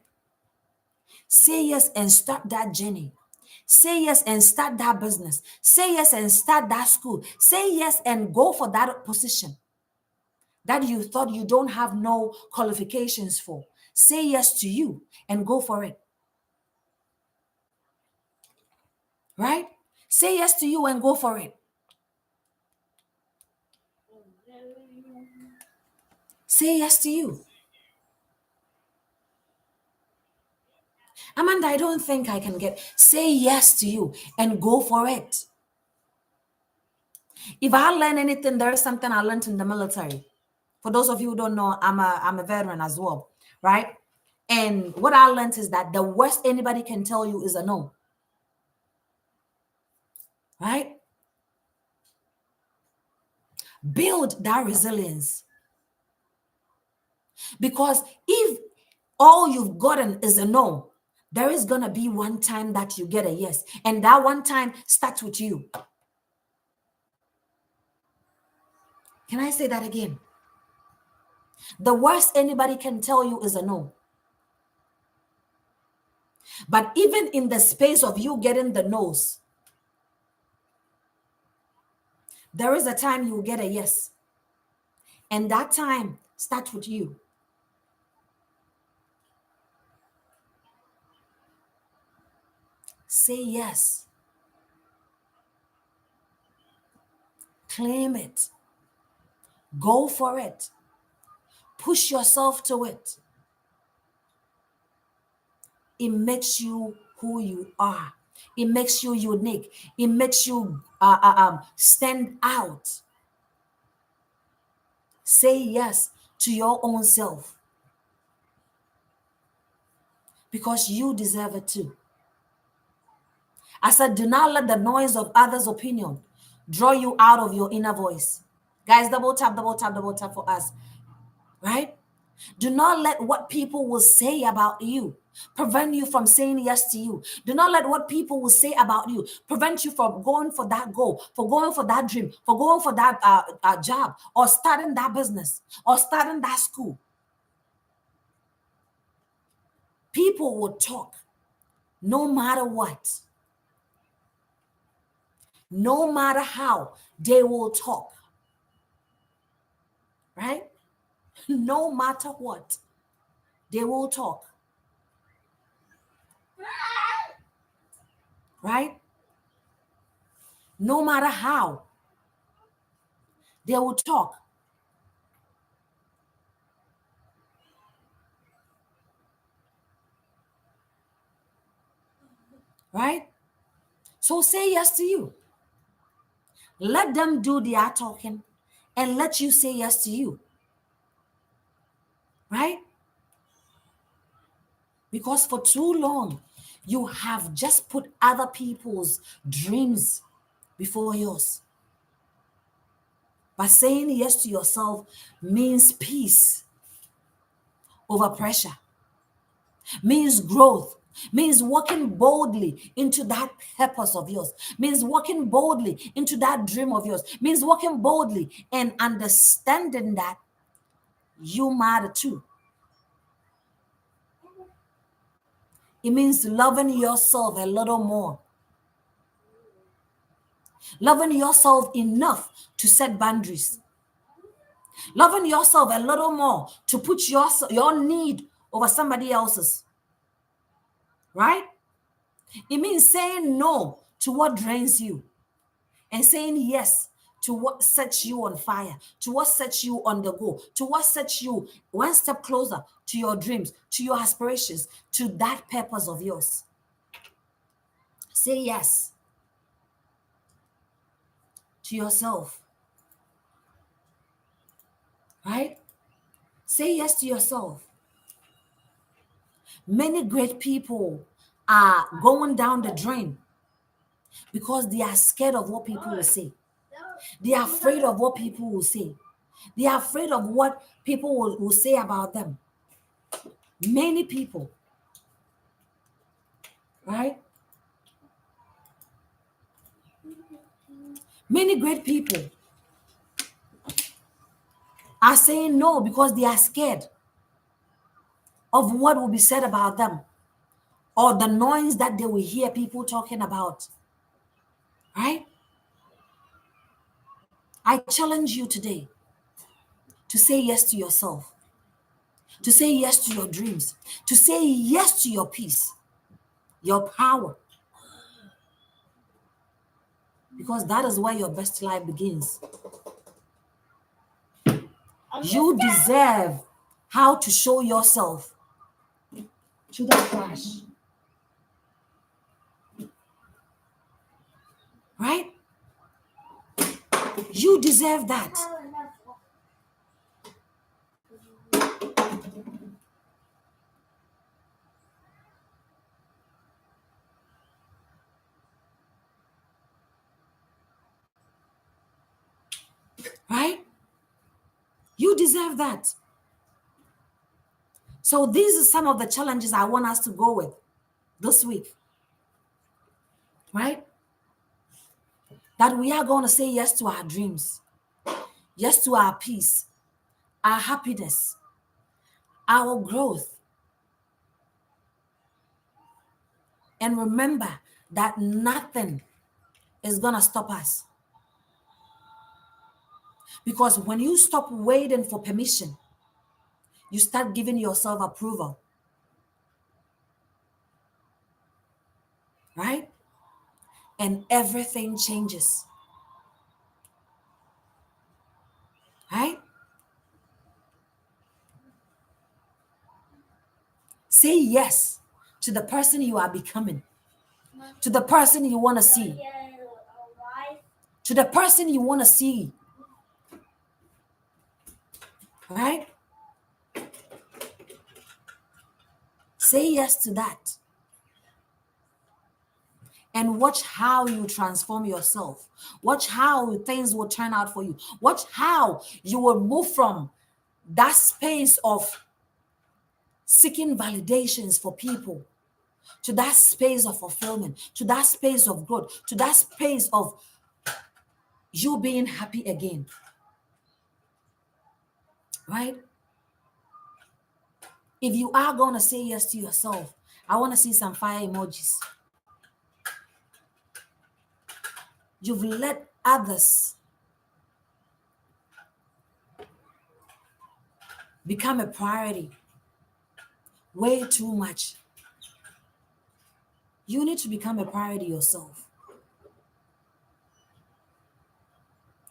Say yes and start that journey. Say yes and start that business. Say yes and start that school. Say yes and go for that position that you thought you don't have no qualifications for. Say yes to you and go for it. Right? Say yes to you and go for it. Say yes to you. Amanda, I don't think I can get. Say yes to you and go for it. If I learn anything, there is something I learned in the military. For those of you who don't know, I'm a veteran as well, right? And what I learned is that the worst anybody can tell you is a no. Right? Build that resilience. Because if all you've gotten is a no, there is going to be one time that you get a yes. And that one time starts with you. Can I say that again? The worst anybody can tell you is a no. But even in the space of you getting the no's, there is a time you will get a yes. And that time starts with you. Say yes. Claim it. Go for it. Push yourself to it. It makes you who you are. It makes you unique. It makes you stand out. Say yes to your own self because you deserve it too. I said, do not let the noise of others' opinion draw you out of your inner voice. Guys, double tap, double tap, double tap for us, right? Do not let what people will say about you prevent you from saying yes to you. Do not let what people will say about you prevent you from going for that goal, for going for that dream, for going for that job, or starting that business, or starting that school. People will talk no matter what. No matter how, they will talk. Right? No matter what, they will talk. Right? No matter how, they will talk. Right? So say yes to you. Let them do their talking and let you say yes to you. Right? Because for too long, you have just put other people's dreams before yours. But saying yes to yourself means peace over pressure, means growth, means walking boldly into that purpose of yours, means walking boldly into that dream of yours, means walking boldly and understanding that you matter too. It means loving yourself a little more, loving yourself enough to set boundaries, loving yourself a little more to put your need over somebody else's, right? It means saying no to what drains you and saying yes to what sets you on fire, to what sets you on the go, to what sets you one step closer to your dreams, to your aspirations, to that purpose of yours. Say yes to yourself, right? Say yes to yourself. Many great people are going down the drain because they are scared of what people will say. They are afraid of what people will say. They are afraid of what people will say about them. Many people, right? Many great people are saying no because they are scared of what will be said about them or the noise that they will hear people talking about, right? I challenge you today to say yes to yourself, to say yes to your dreams, to say yes to your peace, your power, because that is where your best life begins. You deserve how to show yourself to that crash, right? You deserve that. Right? You deserve that. So these are some of the challenges I want us to go with this week. Right? That we are going to say yes to our dreams, yes to our peace, our happiness, our growth. And remember that nothing is going to stop us. Because when you stop waiting for permission, you start giving yourself approval. Right? And everything changes. Right? Say yes to the person you are becoming, to the person you want to see, to the person you want to see. Right? Say yes to that. And watch how you transform yourself. Watch how things will turn out for you. Watch how you will move from that space of seeking validations for people to that space of fulfillment, to that space of growth, to that space of you being happy again. Right? If you are going to say yes to yourself, I want to see some fire emojis. You've let others become a priority way too much. You need to become a priority yourself.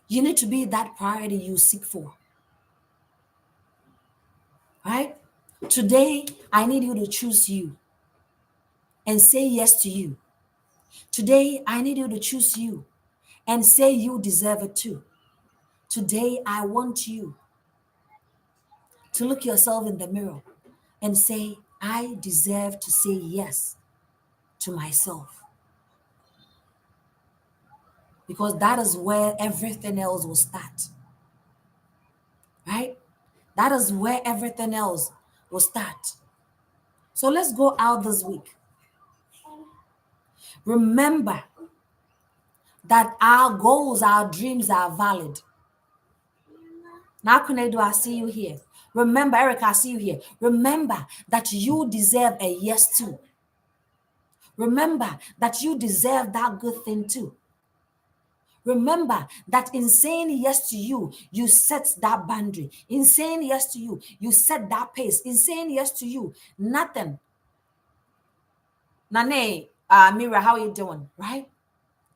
You need to be that priority you seek for. Right? Today, I need you to choose you and say yes to you. Today, I need you to choose you and say you deserve it too. Today, I want you to look yourself in the mirror and say, I deserve to say yes to myself. because that is where everything else will start, right? That is where everything else will start. So let's go out this week. Remember that our goals, our dreams are valid. Now, Kunedo, I see you here. Remember, Eric, I see you here. Remember that you deserve a yes too. Remember that you deserve that good thing too. Remember that in saying yes to you, you set that boundary. In saying yes to you, you set that pace. In saying yes to you, nothing. Nane, Mira, how are you doing? Right?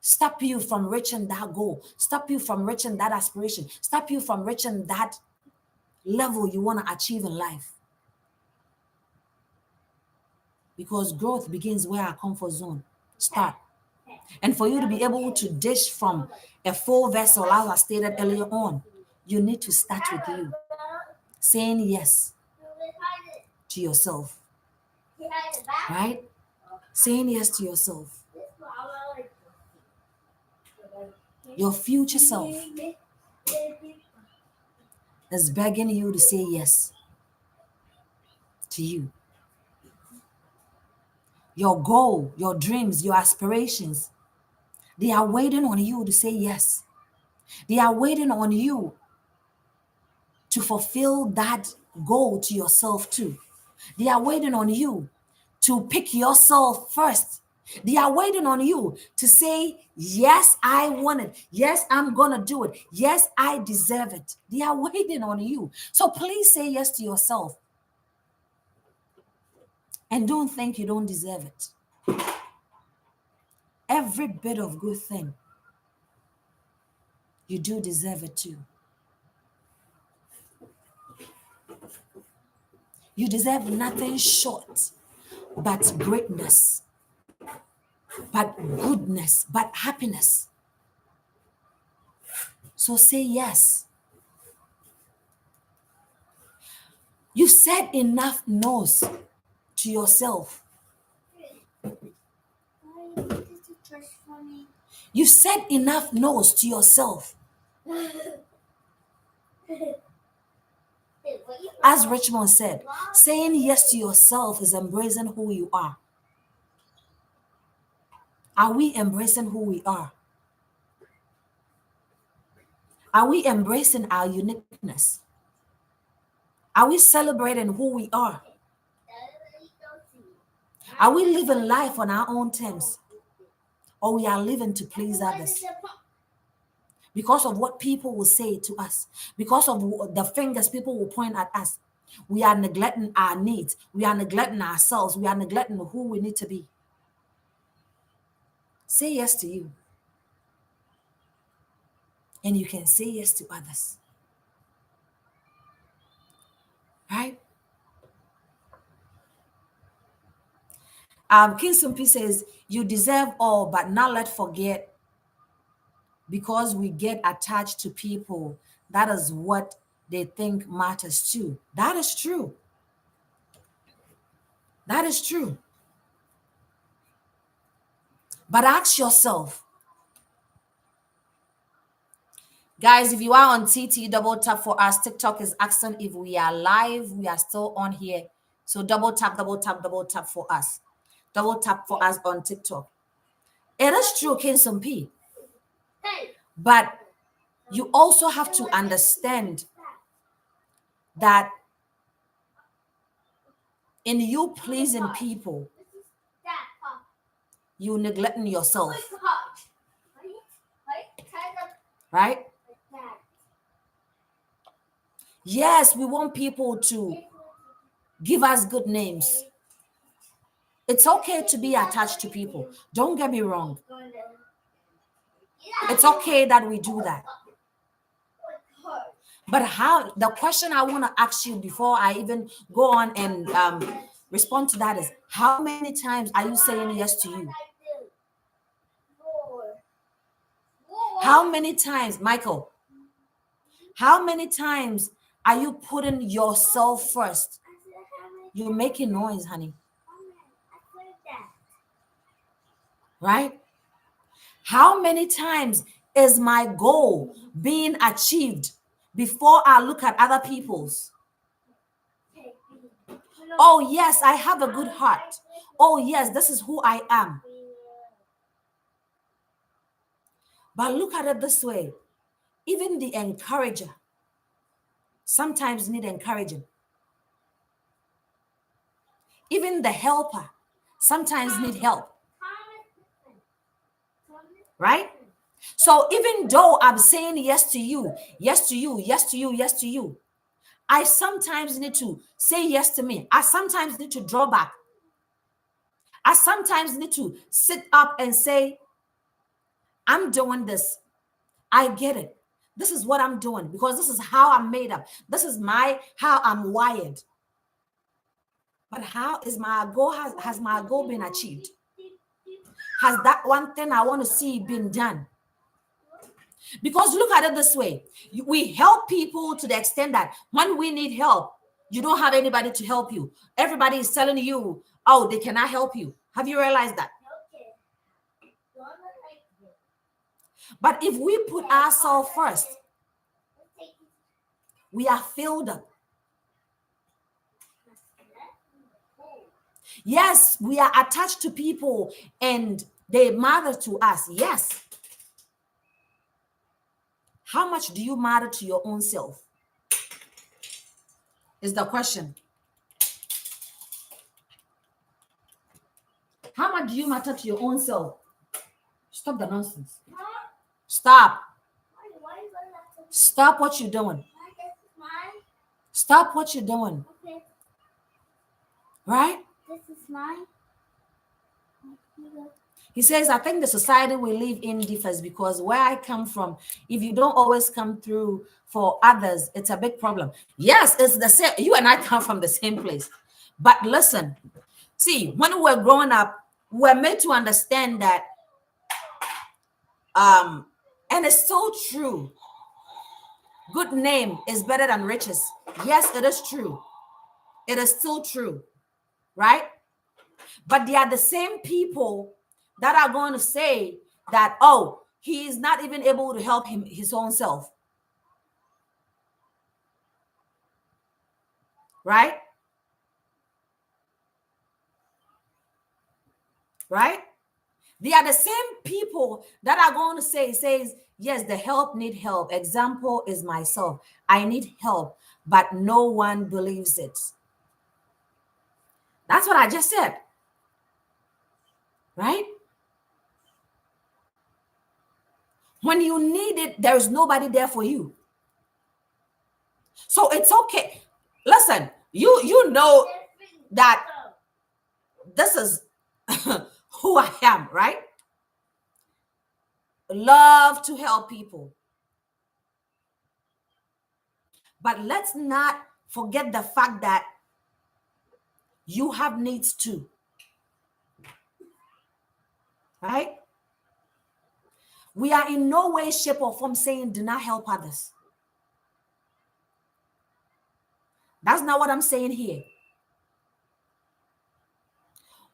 Stop you from reaching that goal. Stop you from reaching that aspiration. Stop you from reaching that level you want to achieve in life. Because growth begins where our comfort zone start. And for you to be able to dish from a full vessel, as I stated earlier on, you need to start with you. Saying yes to yourself. Right? Saying yes to yourself. Your future self is begging you to say yes to you. Your goal, your dreams, your aspirations, they are waiting on you to say yes. They are waiting on you to fulfill that goal to yourself too. They are waiting on you to pick yourself first. They are waiting on you to say, yes, I want it. Yes, I'm going to do it. Yes, I deserve it. They are waiting on you. So please say yes to yourself. And don't think you don't deserve it. Every bit of good thing, you do deserve it too. You deserve nothing short but greatness, but goodness, but happiness. So say yes. You said enough no's to yourself. You said enough no's to yourself. As Richmond said, saying yes to yourself is embracing who you are. Are we embracing who we are? Are we embracing our uniqueness? Are we celebrating who we are? Are we living life on our own terms? Or we are living to please others? Because of what people will say to us, because of the fingers people will point at us, we are neglecting our needs. We are neglecting ourselves. We are neglecting who we need to be. Say yes to you. And you can say yes to others. Right? King Sumpi says, you deserve all, but not let forget, because we get attached to people. That is what they think matters too. That is true. That is true. But ask yourself, guys, if you are on TT, double tap for us. TikTok is asking if we are live. We are still on here. So double tap for us. Double tap for us on TikTok. It is true, King Sumpi. But you also have to understand that in you pleasing people, you neglecting yourself. Right? Yes, we want people to give us good names. It's okay to be attached to people. Don't get me wrong. It's okay that we do that. But how, the question I want to ask you before I even go on and respond to that is, how many times are you saying yes to you? How many times, Michael, how many times are you putting yourself first? You're making noise, honey. Right? How many times is my goal being achieved before I look at other people's? Oh, yes, I have a good heart. Oh, yes, this is who I am. But look at it this way. Even the encourager sometimes need encouraging. Even the helper sometimes need help. Right? So even though I'm saying yes to you, yes to you, yes to you, yes to you, I sometimes need to say yes to me. I sometimes need to draw back. I sometimes need to sit up and say, I'm doing this. I get it. This is what I'm doing because this is how I'm made up. This is how I'm wired. But how is my goal? Has my goal been achieved? Has that one thing I want to see been done? Because look at it this way. We help people to the extent that when we need help, you don't have anybody to help you. Everybody is telling you, oh, they cannot help you. Have you realized that? But if we put ourselves first, we are filled up. Yes, we are attached to people and they matter to us. Yes. How much do you matter to your own self? Is the question. How much do you matter to your own self? Stop the nonsense. Stop. Stop what you're doing. Stop what you're doing. Right?
This is mine.
He says, I think the society we live in differs because where I come from, if you don't always come through for others, it's a big problem. Yes, it's the same. You and I come from the same place. But listen, see, when we were growing up, we're made to understand that, and it's so true. Good name is better than riches. Yes, it is true. It is still true, right? But they are the same people that are going to say that, oh, he is not even able to help his own self. Right? Right? They are the same people that are going to says, yes, the help need help. Example is myself. I need help, but no one believes it. That's what I just said. Right? When you need it, there is nobody there for you. So it's okay. Listen, you know that this is who I am, right? Love to help people. But let's not forget the fact that you have needs too. Right? We are in no way, shape, or form saying do not help others. That's not what I'm saying here.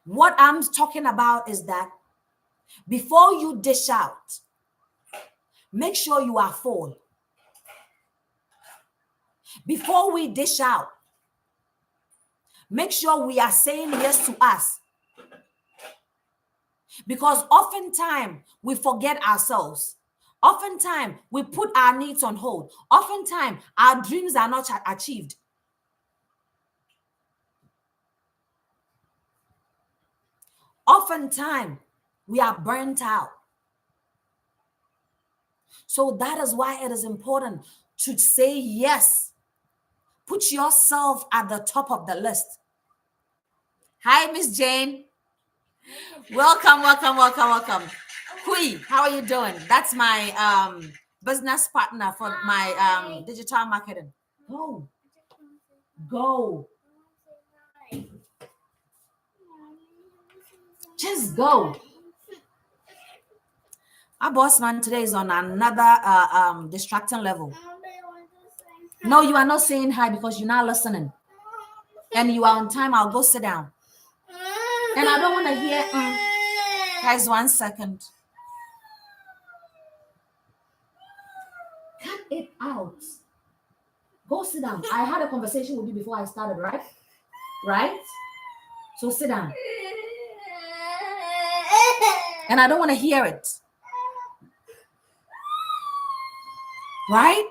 What I'm talking about is that before you dish out, make sure you are full. Before we dish out, make sure we are saying yes to us. Because oftentimes we forget ourselves. Oftentimes we put our needs on hold. Oftentimes our dreams are not achieved. Oftentimes we are burnt out. So that is why it is important to say yes. Put yourself at the top of the list. Hi, Miss Jane. Welcome, welcome, welcome, welcome. Hui, how are you doing? That's my business partner for my digital marketing. Go. Go. Just go. Our boss man today is on another distracting level. No, you are not saying hi because you're not listening. And you are on time. I'll go sit down. And I don't want to hear. Guys, 1 second. it out. Go sit down. I had a conversation with you before I started, right? Right? So sit down. And I don't want to hear it. Right?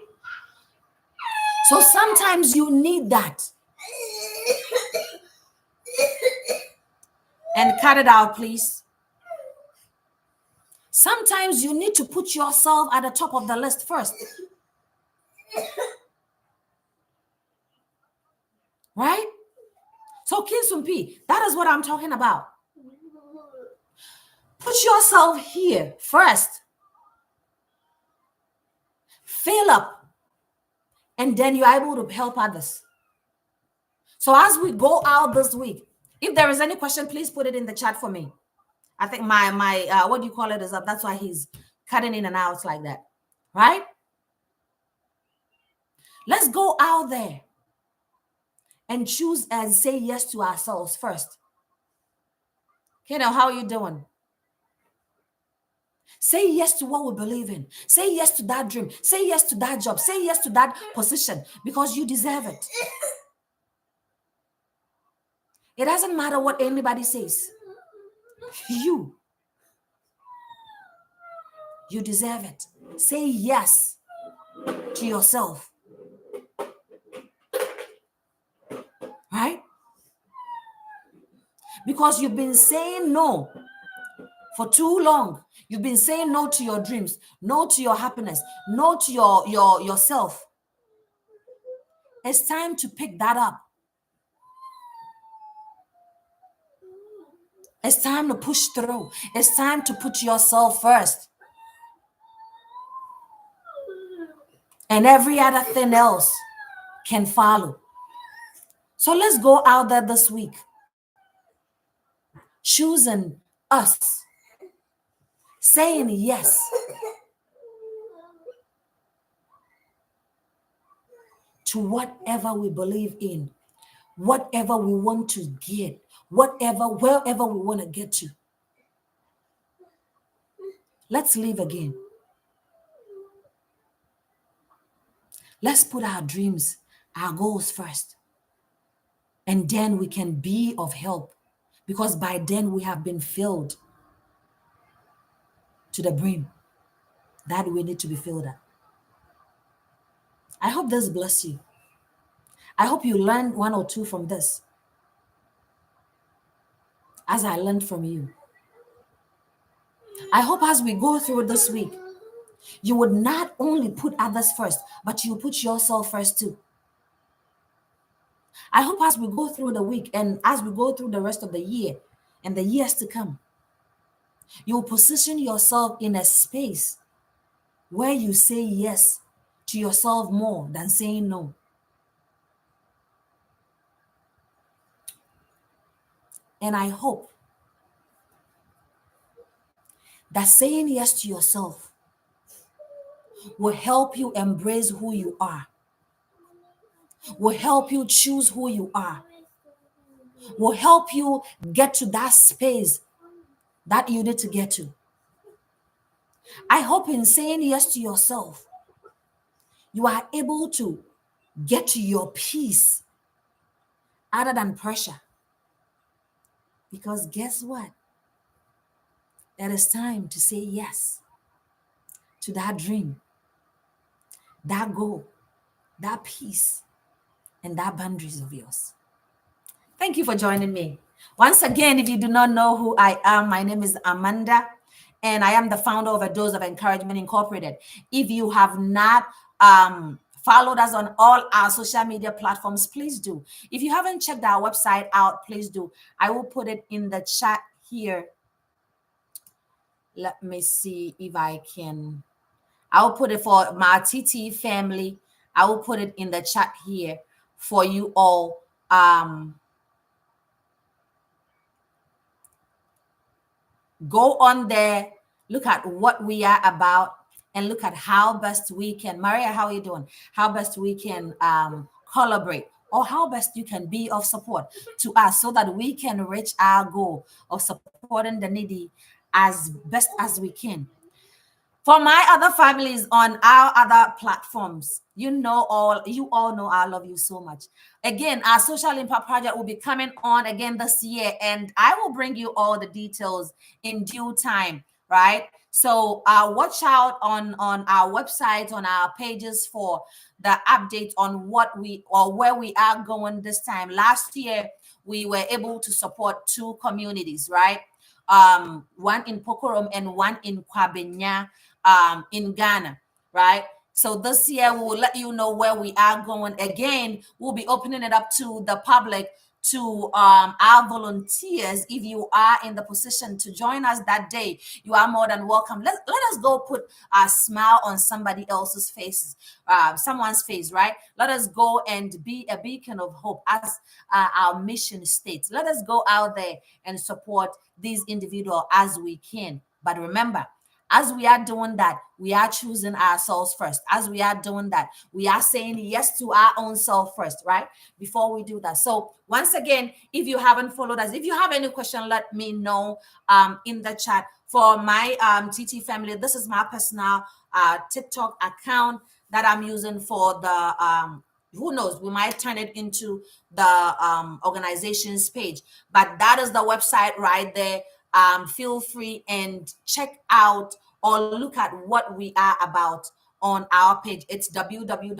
So sometimes you need that. And cut it out, please. Sometimes you need to put yourself at the top of the list first. Right? So Kinsumpi, that is what I'm talking about. Put yourself here first. Fill up. And then you're able to help others. So as we go out this week, if there is any question, please put it in the chat for me. I think my what do you call it is up. That's why he's cutting in and out like that. Right? Let's go out there and choose and say yes to ourselves first. Okay, now how are you doing? Say yes to what we believe in. Say yes to that dream. Say yes to that job. Say yes to that position because you deserve it. It doesn't matter what anybody says. You deserve it. Say yes to yourself. Right? Because you've been saying no for too long. You've been saying no to your dreams, no to your happiness, no to yourself. It's time to pick that up. It's time to push through. It's time to put yourself first. And every other thing else can follow. So let's go out there this week, choosing us, saying yes. To whatever we believe in, whatever we want to get, wherever we want to get to. Let's live again. Let's put our dreams, our goals first. And then we can be of help because by then we have been filled to the brim that we need to be filled up. I hope this bless you. I hope you learned one or two from this as I learned from you. I hope as we go through this week, you would not only put others first, but you put yourself first too. I hope as we go through the week and as we go through the rest of the year and the years to come, you'll position yourself in a space where you say yes to yourself more than saying no. And I hope that saying yes to yourself will help you embrace who you are, will help you choose who you are, will help you get to that space that you need to get to. I hope in saying yes to yourself, you are able to get to your peace other than pressure. Because guess what? It is time to say yes to that dream, that goal, that peace, and that boundaries of yours. Thank you for joining me. Once again, if you do not know who I am, my name is Amanda, and I am the founder of A Dose of Encouragement Incorporated. If you have not followed us on all our social media platforms, please do. If you haven't checked our website out, please do. I will put it in the chat here. Let me see if I can. I'll put it for my TT family. I will put it in the chat here for you all. Go on there, look at what we are about, and look at how best we can. Maria, how are you doing? How best we can collaborate, or how best you can be of support to us so that we can reach our goal of supporting the needy as best as we can. For my other families on our other platforms, you all know I love you so much. Again, our social impact project will be coming on again this year, and I will bring you all the details in due time, right? So watch out on our website, on our pages for the updates on what we or where we are going this time. Last year, we were able to support two communities, right? One in Pokorom and one in Kwabenya, in Ghana, right? So this year we will let you know where we are going. Again, we'll be opening it up to the public, to our volunteers. If you are in the position to join us that day, you are more than welcome. Let us go put a smile on somebody else's faces, someone's face, right? Let us go and be a beacon of hope as our mission states. Let us go out there and support these individuals as we can. But remember, as we are doing that, we are choosing ourselves first. As we are doing that, we are saying yes to our own self first, right? Before we do that. So once again, if you haven't followed us, if you have any question, let me know in the chat. For my TT family, this is my personal TikTok account that I'm using for the who knows, we might turn it into the organization's page, but that is the website right there. Feel free and check out or look at what we are about on our page. It's www.adoei.org.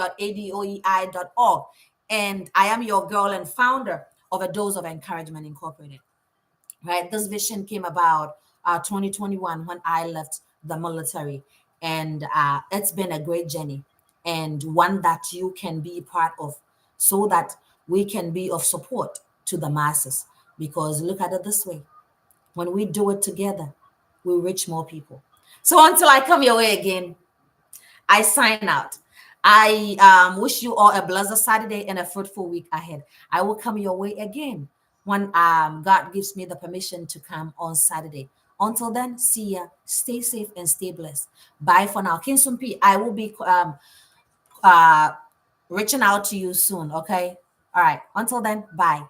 And I am your girl and founder of A Dose of Encouragement Incorporated. Right? This vision came about 2021 when I left the military. And it's been a great journey and one that you can be part of so that we can be of support to the masses. Because look at it this way, when we do it together, we reach more people. So until I come your way again, I sign out. I wish you all a blessed Saturday and a fruitful week ahead. I will come your way again when God gives me the permission to come on Saturday. Until then, see ya. Stay safe and stay blessed. Bye for now. Kingston P, I will be uh, reaching out to you soon, okay? All right. Until then, bye.